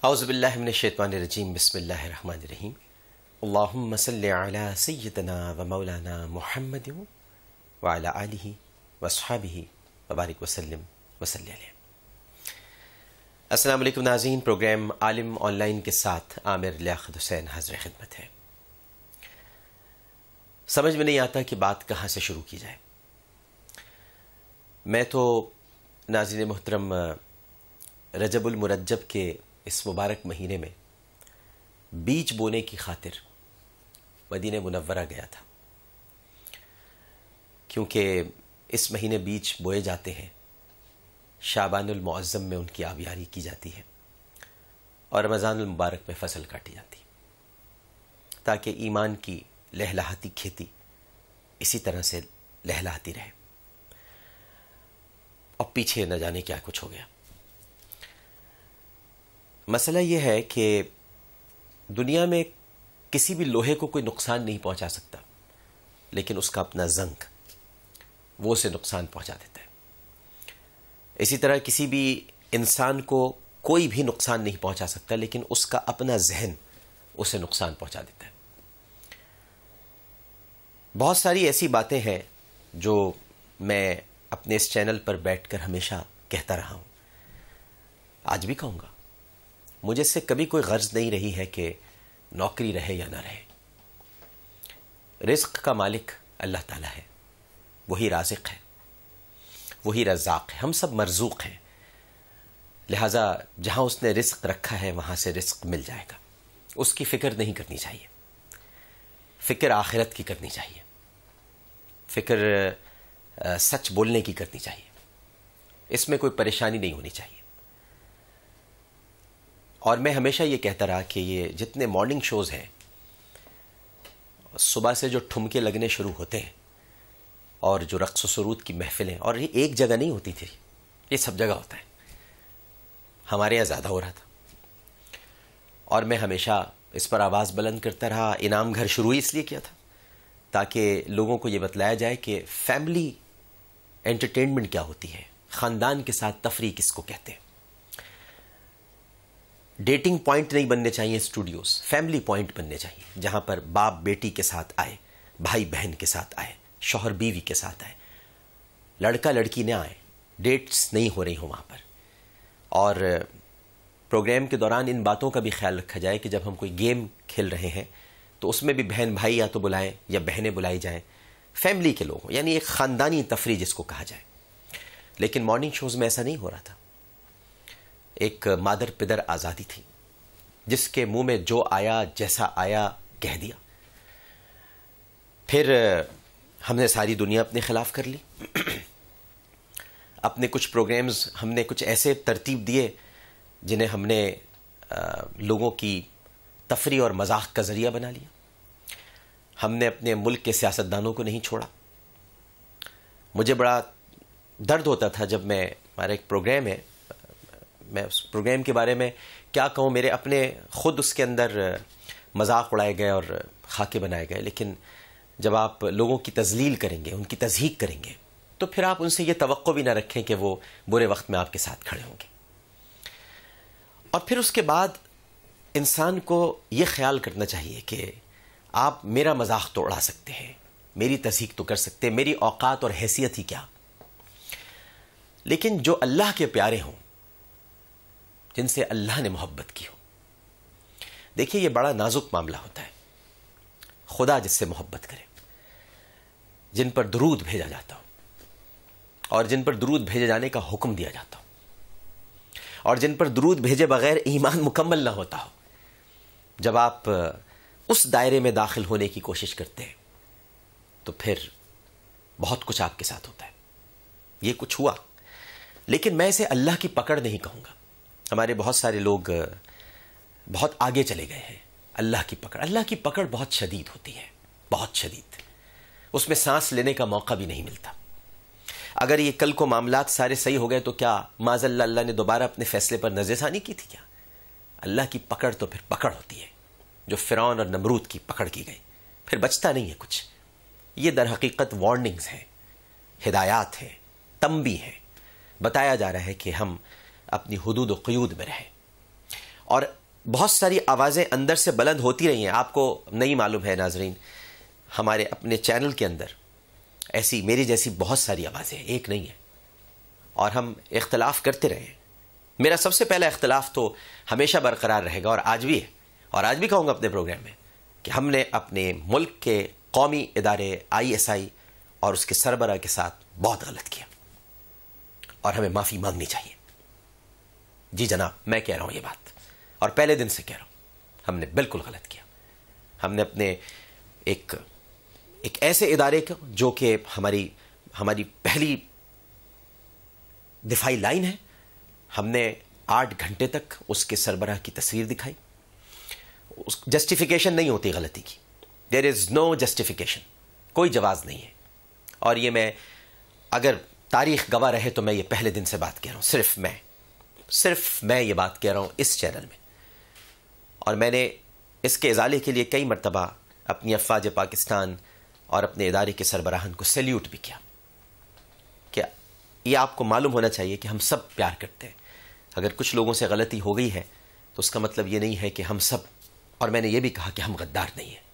اعوذ باللہ من الشیطان الرجیم بسم اللہ الرحمن الرحیم اللہم صلی علی سیدنا و مولانا محمد وعلی آلہ واصحابہ وبارک وسلم وصلی علیہ۔ السلام علیکم ناظرین، پروگرام عالم آن لائن کے ساتھ عامر لیاقت حسین حاضر خدمت ہے۔ سمجھ میں نہیں آتا کہ بات کہاں سے شروع کی جائے۔ میں تو ناظرین محترم رجب المرجب کے اس مبارک مہینے میں بیج بونے کی خاطر مدینہ منورہ گیا تھا، کیونکہ اس مہینے بیج بوئے جاتے ہیں، شعبان المعظم میں ان کی آبیاری کی جاتی ہے اور رمضان المبارک میں فصل کاٹی جاتی ہے، تاکہ ایمان کی لہلہاتی کھیتی اسی طرح سے لہلہاتی رہے۔ اور پیچھے نہ جانے کیا کچھ ہو گیا۔ مسئلہ یہ ہے کہ دنیا میں کسی بھی لوہے کو کوئی نقصان نہیں پہنچا سکتا، لیکن اس کا اپنا زنگ وہ اسے نقصان پہنچا دیتا ہے۔ اسی طرح کسی بھی انسان کو کوئی بھی نقصان نہیں پہنچا سکتا، لیکن اس کا اپنا ذہن اسے نقصان پہنچا دیتا ہے۔ بہت ساری ایسی باتیں ہیں جو میں اپنے اس چینل پر بیٹھ کر ہمیشہ کہتا رہا ہوں، آج بھی کہوں گا۔ مجھے اس سے کبھی کوئی غرض نہیں رہی ہے کہ نوکری رہے یا نہ رہے۔ رزق کا مالک اللہ تعالیٰ ہے، وہی رازق ہے، وہی رزاق ہے، ہم سب مرزوق ہیں، لہٰذا جہاں اس نے رزق رکھا ہے وہاں سے رزق مل جائے گا۔ اس کی فکر نہیں کرنی چاہیے، فکر آخرت کی کرنی چاہیے، فکر سچ بولنے کی کرنی چاہیے، اس میں کوئی پریشانی نہیں ہونی چاہیے۔ اور میں ہمیشہ یہ کہتا رہا کہ یہ جتنے مارننگ شوز ہیں، صبح سے جو ٹھمکے لگنے شروع ہوتے ہیں اور جو رقص و سرود کی محفلیں، اور یہ ایک جگہ نہیں ہوتی تھی، یہ سب جگہ ہوتا ہے، ہمارے یہاں زیادہ ہو رہا تھا، اور میں ہمیشہ اس پر آواز بلند کرتا رہا۔ انعام گھر شروع ہی اس لیے کیا تھا تاکہ لوگوں کو یہ بتلایا جائے کہ فیملی انٹرٹینمنٹ کیا ہوتی ہے، خاندان کے ساتھ تفریح کس کو کہتے ہیں۔ ڈیٹنگ پوائنٹ نہیں بننے چاہیے اسٹوڈیوز، فیملی پوائنٹ بننے چاہیے، جہاں پر باپ بیٹی کے ساتھ آئے، بھائی بہن کے ساتھ آئے، شوہر بیوی کے ساتھ آئے، لڑکا لڑکی نہ آئے، ڈیٹس نہیں ہو رہی ہوں وہاں پر۔ اور پروگرام کے دوران ان باتوں کا بھی خیال رکھا جائے کہ جب ہم کوئی گیم کھیل رہے ہیں تو اس میں بھی بہن بھائی یا تو بلائیں یا بہنیں بلائی جائیں، فیملی کے لوگ، یعنی ایک خاندانی تفریح جس کو کہا جائے۔ لیکن مارننگ شوز میں ایسا نہیں ہو رہا تھا۔ ایک مادر پدر آزادی تھی، جس کے منہ میں جو آیا جیسا آیا کہہ دیا۔ پھر ہم نے ساری دنیا اپنے خلاف کر لی، اپنے کچھ پروگرامز ہم نے کچھ ایسے ترتیب دیے جنہیں ہم نے لوگوں کی تفریح اور مذاق کا ذریعہ بنا لیا۔ ہم نے اپنے ملک کے سیاستدانوں کو نہیں چھوڑا۔ مجھے بڑا درد ہوتا تھا جب ہمارا ایک پروگرام ہے، میں اس پروگرام کے بارے میں کیا کہوں، میرے اپنے خود اس کے اندر مذاق اڑائے گئے اور خاکے بنائے گئے، لیکن جب آپ لوگوں کی تذلیل کریں گے، ان کی تضحیک کریں گے، تو پھر آپ ان سے یہ توقع بھی نہ رکھیں کہ وہ برے وقت میں آپ کے ساتھ کھڑے ہوں گے۔ اور پھر اس کے بعد انسان کو یہ خیال کرنا چاہیے کہ آپ میرا مذاق تو اڑا سکتے ہیں، میری تضحیک تو کر سکتے ہیں، میری اوقات اور حیثیت ہی کیا، لیکن جو اللہ کے پیارے ہوں، جن سے اللہ نے محبت کی ہو، دیکھیے یہ بڑا نازک معاملہ ہوتا ہے۔ خدا جس سے محبت کرے، جن پر درود بھیجا جاتا ہو اور جن پر درود بھیجے جانے کا حکم دیا جاتا ہو، اور جن پر درود بھیجے بغیر ایمان مکمل نہ ہوتا ہو، جب آپ اس دائرے میں داخل ہونے کی کوشش کرتے ہیں تو پھر بہت کچھ آپ کے ساتھ ہوتا ہے۔ یہ کچھ ہوا، لیکن میں اسے اللہ کی پکڑ نہیں کہوں گا۔ ہمارے بہت سارے لوگ بہت آگے چلے گئے ہیں۔ اللہ کی پکڑ بہت شدید ہوتی ہے، بہت شدید، اس میں سانس لینے کا موقع بھی نہیں ملتا۔ اگر یہ کل کو معاملات سارے صحیح ہو گئے تو کیا معاذ اللہ نے دوبارہ اپنے فیصلے پر نظر ثانی کی تھی کیا؟ اللہ کی پکڑ تو پھر پکڑ ہوتی ہے، جو فرعون اور نمرود کی پکڑ کی گئی، پھر بچتا نہیں ہے کچھ۔ یہ در حقیقت وارننگز ہیں، ہدایات ہیں، تنبیہ ہیں، بتایا جا رہا ہے کہ ہم اپنی حدود و قیود میں رہیں۔ اور بہت ساری آوازیں اندر سے بلند ہوتی رہی ہیں. آپ کو نہیں معلوم ہے ناظرین، ہمارے اپنے چینل کے اندر ایسی میری جیسی بہت ساری آوازیں ہیں، ایک نہیں ہے، اور ہم اختلاف کرتے رہے ہیں. میرا سب سے پہلا اختلاف تو ہمیشہ برقرار رہے گا، اور آج بھی ہے، اور آج بھی کہوں گا اپنے پروگرام میں کہ ہم نے اپنے ملک کے قومی ادارے ISI اور اس کے سربراہ کے ساتھ بہت غلط کیا، اور ہمیں معافی مانگنی چاہیے. جی جناب، میں کہہ رہا ہوں یہ بات، اور پہلے دن سے کہہ رہا ہوں، ہم نے بالکل غلط کیا. ہم نے اپنے ایک ایسے ادارے کو جو کہ ہماری پہلی دفاعی لائن ہے، ہم نے 8 گھنٹے تک اس کے سربراہ کی تصویر دکھائی. جسٹیفیکیشن نہیں ہوتی غلطی کی، دیر از نو جسٹیفیکیشن، کوئی جواز نہیں ہے. اور یہ میں اگر تاریخ گواہ رہے تو میں یہ پہلے دن سے بات کہہ رہا ہوں، صرف میں یہ بات کہہ رہا ہوں اس چینل میں. اور میں نے اس کے ازالے کے لیے کئی مرتبہ اپنی افواج پاکستان اور اپنے ادارے کے سربراہان کو سیلیوٹ بھی کیا. کہ یہ آپ کو معلوم ہونا چاہیے کہ ہم سب پیار کرتے ہیں. اگر کچھ لوگوں سے غلطی ہو گئی ہے تو اس کا مطلب یہ نہیں ہے کہ ہم سب، اور میں نے یہ بھی کہا کہ ہم غدار نہیں ہیں،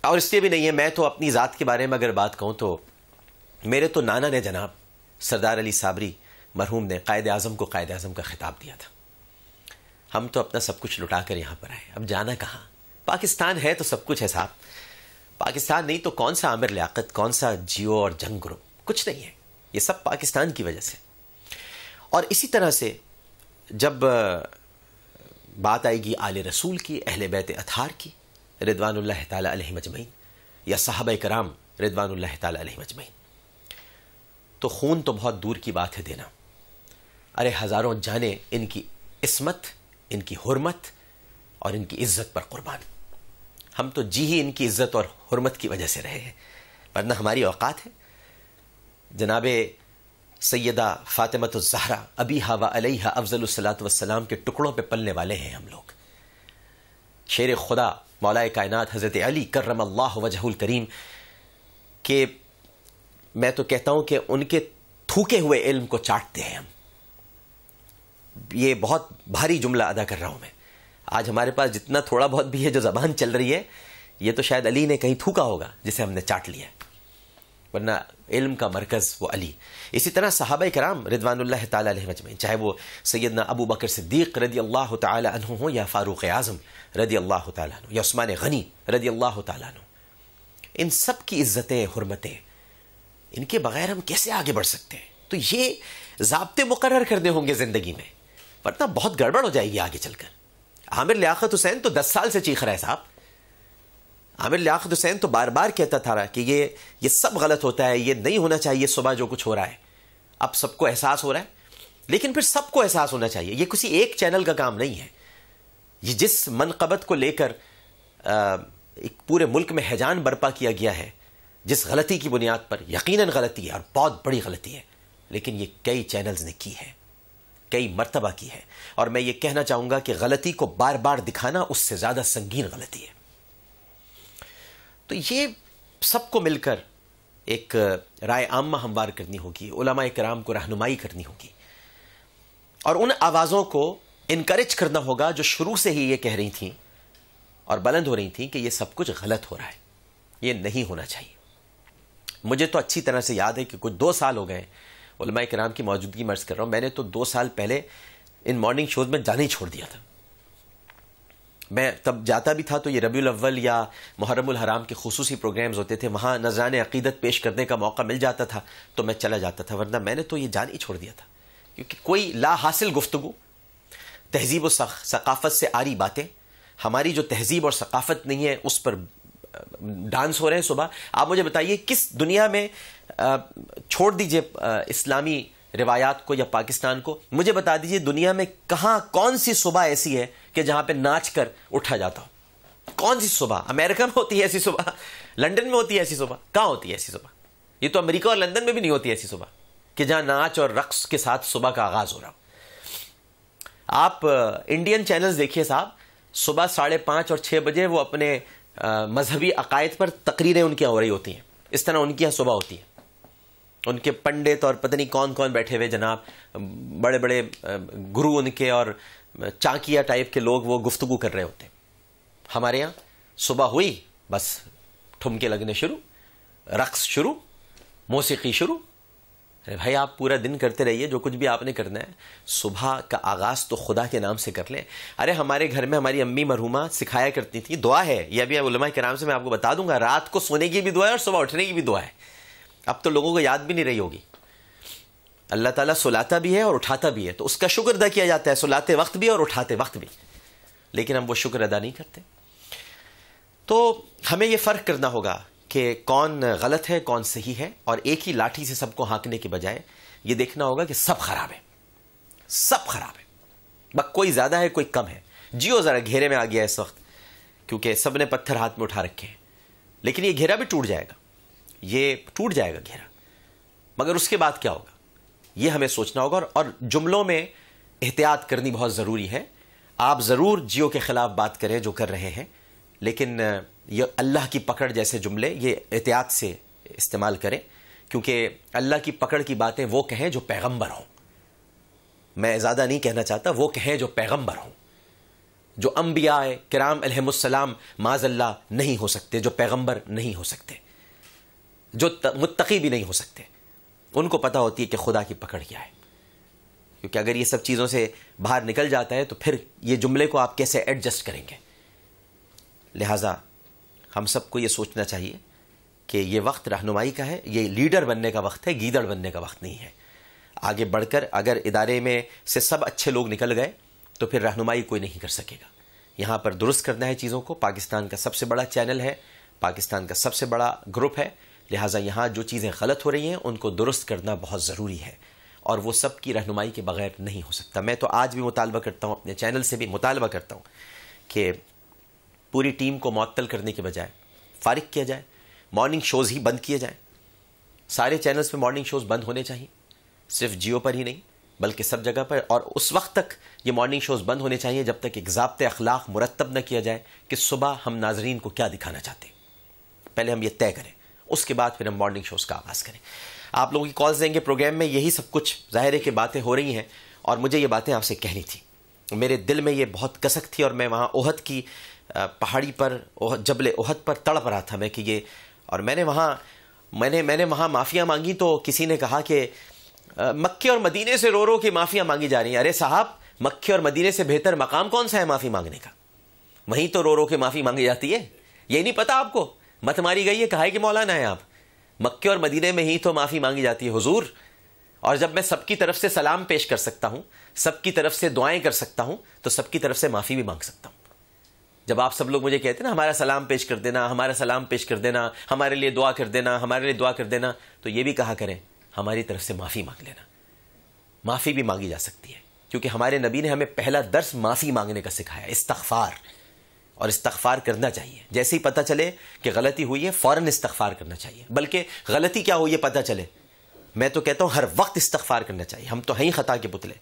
اور اس لیے بھی نہیں ہے. میں تو اپنی ذات کے بارے میں اگر بات کہوں تو میرے تو نانا نے جناب سردار علی صابری مرحوم نے قائد اعظم کو قائد اعظم کا خطاب دیا تھا. ہم تو اپنا سب کچھ لٹا کر یہاں پر آئے، اب جانا کہاں؟ پاکستان ہے تو سب کچھ ہے صاحب. پاکستان نہیں تو کون سا عامر لیاقت، کون سا جیو اور جنگ گروپ، کچھ نہیں ہے. یہ سب پاکستان کی وجہ سے. اور اسی طرح سے جب بات آئے گی آل رسول کی، اہل بیت اطہار کی رضوان اللہ تعالی علیہم اجمعین، یا صحابہ کرام رضوان اللہ تعالی علیہم اجمعین، تو خون تو بہت دور کی بات ہے دینا. ارے ہزاروں جانیں ان کی عصمت، ان کی حرمت اور ان کی عزت پر قربان. ہم تو جی ہی ان کی عزت اور حرمت کی وجہ سے رہے ہیں، ورنہ ہماری اوقات ہے. جناب سیدہ فاطمۃ الزہرا ابیہا و علیہا افضل الصلاۃ والسلام کے ٹکڑوں پہ پلنے والے ہیں ہم لوگ. شیر خدا مولا کائنات حضرت علی کرم اللہ وجہ الکریم کہ میں تو کہتا ہوں کہ ان کے تھوکے ہوئے علم کو چاٹتے ہیں ہم. یہ بہت بھاری جملہ ادا کر رہا ہوں میں. آج ہمارے پاس جتنا تھوڑا بہت بھی ہے جو زبان چل رہی ہے، یہ تو شاید علی نے کہیں تھوکا ہوگا جسے ہم نے چاٹ لیا ہے، ورنہ علم کا مرکز وہ علی. اسی طرح صحابہ کرام رضوان اللہ تعالی علیہ اجمعین، چاہے وہ سیدنا ابو بکر صدیق رضی اللہ تعالی عنہ ہوں، یا فاروق اعظم رضی اللہ تعالی عنہ، یا عثمان غنی رضی اللہ تعالی عنہ، ان سب کی عزتیں، حرمتیں، ان کے بغیر ہم کیسے آگے بڑھ سکتے ہیں؟ تو یہ ضابطے مقرر کرنے ہوں گے زندگی میں، ورنہ بہت گڑبڑ ہو جائے گی آگے چل کر. عامر لیاقت حسین تو 10 سال سے چیخ رہا ہے صاحب. عامر لیاقت حسین تو بار بار کہتا تھا کہ یہ سب غلط ہوتا ہے، یہ نہیں ہونا چاہیے صبح جو کچھ ہو رہا ہے. اب سب کو احساس ہو رہا ہے، لیکن پھر سب کو احساس ہونا چاہیے. یہ کسی ایک چینل کا کام نہیں ہے. یہ جس منقبت کو لے کر ایک پورے ملک میں ہیجان برپا کیا گیا ہے، جس غلطی کی بنیاد پر، یقیناً غلطی ہے اور بہت بڑی غلطی ہے، لیکن یہ کئی چینلز نے کی ہے، کئی مرتبہ کی ہے. اور میں یہ کہنا چاہوں گا کہ غلطی کو بار بار دکھانا اس سے زیادہ سنگین غلطی ہے. تو یہ سب کو مل کر ایک رائے عامہ ہموار کرنی ہوگی، علماء کرام کو رہنمائی کرنی ہوگی، اور ان آوازوں کو انکریج کرنا ہوگا جو شروع سے ہی یہ کہہ رہی تھیں اور بلند ہو رہی تھیں کہ یہ سب کچھ غلط ہو رہا ہے، یہ نہیں ہونا چاہیے. مجھے تو اچھی طرح سے یاد ہے کہ کچھ 2 سال ہو گئے علماء کرام کی موجودگی میں عرض کر رہا ہوں. میں نے تو 2 سال پہلے ان مارننگ شوز میں جانا ہی چھوڑ دیا تھا. میں تب جاتا بھی تھا تو یہ ربیع الاول یا محرم الحرام کے خصوصی پروگرامز ہوتے تھے، وہاں نذران عقیدت پیش کرنے کا موقع مل جاتا تھا تو میں چلا جاتا تھا، ورنہ میں نے تو یہ جان ہی چھوڑ دیا تھا. کیونکہ کوئی لا حاصل گفتگو، تہذیب و ثقافت سے آری باتیں، ہماری جو تہذیب اور ثقافت نہیں ہے اس پر ڈانس ہو رہے ہیں صبح. آپ مجھے بتائیے کس دنیا میں، چھوڑ دیجئے اسلامی روایات کو یا پاکستان کو، مجھے بتا دیجئے دنیا میں کہاں کون سی صبح ایسی ہے کہ جہاں پہ ناچ کر اٹھا جاتا ہو؟ کون سی صبح؟ امریکہ میں ہوتی ہے ایسی صبح، لندن میں ہوتی ہے ایسی صبح، کہاں ہوتی ہے ایسی صبح؟ یہ تو امریکہ اور لندن میں بھی نہیں ہوتی ایسی صبح کہ جہاں ناچ اور رقص کے ساتھ صبح کا آغاز ہو رہا ہو. آپ انڈین چینلز دیکھیے صاحب، صبح 5:30 اور 6 بجے وہ اپنے مذہبی عقائد پر تقریریں ان کی ہو رہی ہوتی ہیں. اس طرح ان کی یہاں صبح ہوتی ہے. ان کے پنڈت اور پتہ نہیں کون کون بیٹھے ہوئے جناب، بڑے بڑے گرو ان کے، اور چانکیا ٹائپ کے لوگ وہ گفتگو کر رہے ہوتے ہیں. ہمارے یہاں صبح ہوئی بس ٹھمکے لگنے شروع، رقص شروع، موسیقی شروع. ارے بھائی آپ پورا دن کرتے رہیے جو کچھ بھی آپ نے کرنا ہے، صبح کا آغاز تو خدا کے نام سے کر لیں. ارے ہمارے گھر میں ہماری امی مرحومہ سکھایا کرتی تھی، دعا ہے یہ بھی علماء کرام سے میں آپ کو بتا دوں گا، رات کو سونے کی بھی دعا ہے اور صبح اٹھنے کی بھی دعا ہے. اب تو لوگوں کو یاد بھی نہیں رہی ہوگی. اللہ تعالیٰ سلاتا بھی ہے اور اٹھاتا بھی ہے، تو اس کا شکر ادا کیا جاتا ہے، سلاتے وقت بھی اور اٹھاتے وقت بھی. لیکن ہم وہ شکر ادا نہیں کرتے. تو ہمیں یہ فرق کرنا ہوگا کہ کون غلط ہے کون صحیح ہے، اور ایک ہی لاٹھی سے سب کو ہانکنے کے بجائے یہ دیکھنا ہوگا کہ سب خراب ہے، سب خراب ہے، بس کوئی زیادہ ہے کوئی کم ہے. جیو ذرا گھیرے میں آ گیا اس وقت، کیونکہ سب نے پتھر ہاتھ میں اٹھا رکھے ہیں. لیکن یہ گھیرا بھی ٹوٹ جائے گا، یہ ٹوٹ جائے گا گھیرا، مگر اس کے بعد کیا ہوگا یہ ہمیں سوچنا ہوگا. اور جملوں میں احتیاط کرنی بہت ضروری ہے. آپ ضرور جیو کے خلاف بات کریں جو کر رہے ہیں، لیکن یہ اللہ کی پکڑ جیسے جملے یہ احتیاط سے استعمال کریں، کیونکہ اللہ کی پکڑ کی باتیں وہ کہیں جو پیغمبر ہوں. میں زیادہ نہیں کہنا چاہتا، وہ کہیں جو پیغمبر ہوں، جو انبیاء کرام علیہم السلام معاذ اللہ نہیں ہو سکتے، جو پیغمبر نہیں ہو سکتے، جو متقی بھی نہیں ہو سکتے. ان کو پتہ ہوتی ہے کہ خدا کی پکڑ کیا ہے. کیونکہ اگر یہ سب چیزوں سے باہر نکل جاتا ہے تو پھر یہ جملے کو آپ کیسے ایڈجسٹ کریں گے. لہٰذا ہم سب کو یہ سوچنا چاہیے کہ یہ وقت رہنمائی کا ہے، یہ لیڈر بننے کا وقت ہے، گیدڑ بننے کا وقت نہیں ہے. آگے بڑھ کر اگر ادارے میں سے سب اچھے لوگ نکل گئے تو پھر رہنمائی کوئی نہیں کر سکے گا. یہاں پر درست کرنا ہے چیزوں کو. پاکستان کا سب سے بڑا چینل ہے، پاکستان کا سب سے بڑا گروپ ہے، لہٰذا یہاں جو چیزیں غلط ہو رہی ہیں ان کو درست کرنا بہت ضروری ہے، اور وہ سب کی رہنمائی کے بغیر نہیں ہو سکتا. میں تو آج بھی مطالبہ کرتا ہوں، اپنے چینل سے بھی مطالبہ کرتا ہوں کہ پوری ٹیم کو معطل کرنے کے بجائے فارغ کیا جائے، مارننگ شوز ہی بند کیے جائیں. سارے چینلز پہ مارننگ شوز بند ہونے چاہیے، صرف جیو پر ہی نہیں بلکہ سب جگہ پر. اور اس وقت تک یہ مارننگ شوز بند ہونے چاہیے جب تک ایک ضابط اخلاق مرتب نہ کیا جائے کہ صبح ہم ناظرین کو کیا دکھانا چاہتے ہیں. پہلے ہم یہ طے کریں، اس کے بعد پھر ہم مارننگ شوز کا آغاز کریں. آپ لوگوں کی کالز دیں گے پروگرام میں، یہی سب کچھ ظاہر ہے کہ باتیں ہو رہی ہیں، اور مجھے یہ باتیں آپ سے کہنی تھی. میرے دل میں یہ بہت کسک تھی، اور میں وہاں احد کی پہاڑی پر، جبل احد پر تڑپ رہا تھا میں کہ یہ. اور میں نے وہاں معافیاں مانگی تو کسی نے کہا کہ مکے اور مدینے سے رو رو کے معافیاں مانگی جا رہی ہیں. ارے صاحب، مکے اور مدینے سے بہتر مقام کون سا ہے معافی مانگنے کا؟ وہیں تو رو رو کے معافی مانگی جاتی ہے. یہ نہیں پتا آپ کو؟ مت ماری گئی ہے، کہا ہے کہ مولانا ہے آپ. مکے اور مدینے میں ہی تو معافی مانگی جاتی ہے حضور. اور جب میں سب کی طرف سے سلام پیش کر سکتا ہوں، سب کی طرف سے دعائیں کر سکتا ہوں، تو سب کی طرف سے معافی بھی مانگ سکتا ہوں. جب آپ سب لوگ مجھے کہتے ہیں نا ہمارا سلام پیش کر دینا، ہمارا سلام پیش کر دینا، ہمارے لیے دعا کر دینا، ہمارے لیے دعا کر دینا، تو یہ بھی کہا کریں ہماری طرف سے معافی مانگ لینا. معافی بھی مانگی جا سکتی ہے، کیونکہ ہمارے نبی نے ہمیں پہلا درس معافی مانگنے کا سکھایا، استغفار. اور استغفار کرنا چاہیے. جیسے ہی پتہ چلے کہ غلطی ہوئی ہے فوراً استغفار کرنا چاہیے. بلکہ غلطی کیا ہوئی ہے پتہ چلے، میں تو کہتا ہوں ہر وقت استغفار کرنا چاہیے. ہم تو ہیں خطا کے پتلے.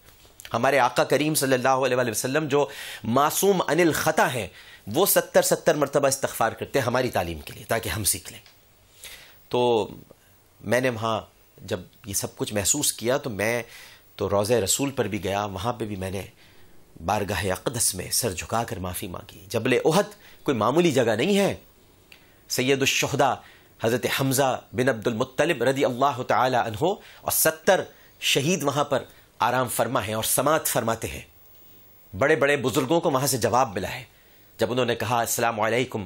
ہمارے آقا کریم صلی اللہ علیہ وآلہ وسلم جو معصوم عن الخطا ہیں، وہ 70 مرتبہ استغفار کرتے ہیں ہماری تعلیم کے لیے، تاکہ ہم سیکھ لیں. تو میں نے وہاں جب یہ سب کچھ محسوس کیا تو میں تو روضہ رسول پر بھی گیا، وہاں پہ بھی میں نے بارگاہ اقدس میں سر جھکا کر معافی مانگی. جبل احد کوئی معمولی جگہ نہیں ہے. سید الشہداء حضرت حمزہ بن عبد المطلب رضی اللہ تعالی عنہ اور 70 شہید وہاں پر آرام فرما ہیں اور سماعت فرماتے ہیں. بڑے بڑے بزرگوں کو وہاں سے جواب ملا ہے. جب انہوں نے کہا السلام علیکم،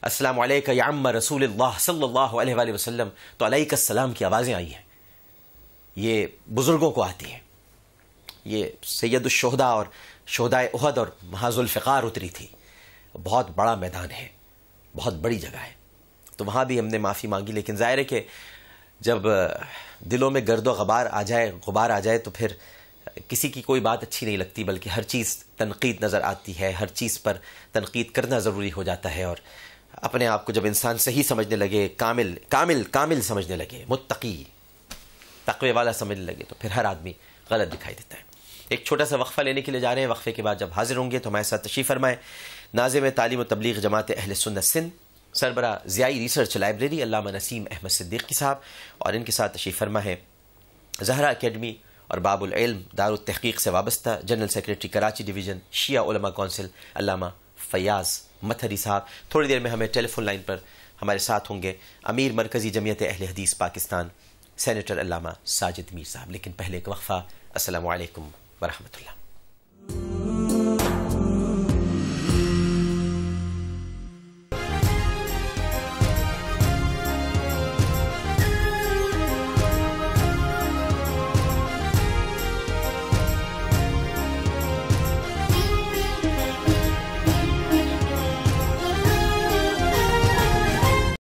السلام علیکہ یا عم رسول اللہ صلی اللہ علیہ وآلہ وسلم، تو علیک السلام کی آوازیں آئی ہیں. یہ بزرگوں کو آتی ہیں. یہ سید الشہداء اور شہداء احد اور وہاں ذوالفقار اتری تھی. بہت بڑا میدان ہے، بہت بڑی جگہ ہے. تو وہاں بھی ہم نے معافی مانگی. لیکن ظاہر ہے کہ جب دلوں میں گرد و غبار آ جائے تو پھر کسی کی کوئی بات اچھی نہیں لگتی، بلکہ ہر چیز تنقید نظر آتی ہے. ہر چیز پر تنقید کرنا ضروری ہو جاتا ہے. اور اپنے آپ کو جب انسان صحیح سمجھنے لگے، کامل سمجھنے لگے، متقی تقوی والا سمجھنے لگے، تو پھر ہر آدمی غلط دکھائی دیتا ہے. ایک چھوٹا سا وقفہ لینے کے لیے جا رہے ہیں. وقفے کے بعد جب حاضر ہوں گے تو ہمارے ساتھ تشریف فرمائیں ناظم تعلیم و تبلیغ جماعت اہل سنت سندھ، سربراہ ضیائی ریسرچ لائبریری علامہ نسیم احمد صدیقی صاحب، اور ان کے ساتھ تشریف فرما ہے زہرا اکیڈمی اور باب العلم دار التحقیق سے وابستہ جنرل سیکریٹری کراچی ڈویژن شیعہ علماء کونسل علامہ فیاض متھری صاحب تھوڑی دیر میں ہمیں ٹیلی فون لائن پر ہمارے ساتھ ہوں گے امیر مرکزی جمعیت اہل حدیث پاکستان سینیٹر علامہ ساجد میر صاحب. لیکن پہلے ایک وقفہ. السلام علیکم ورحمۃ اللہ.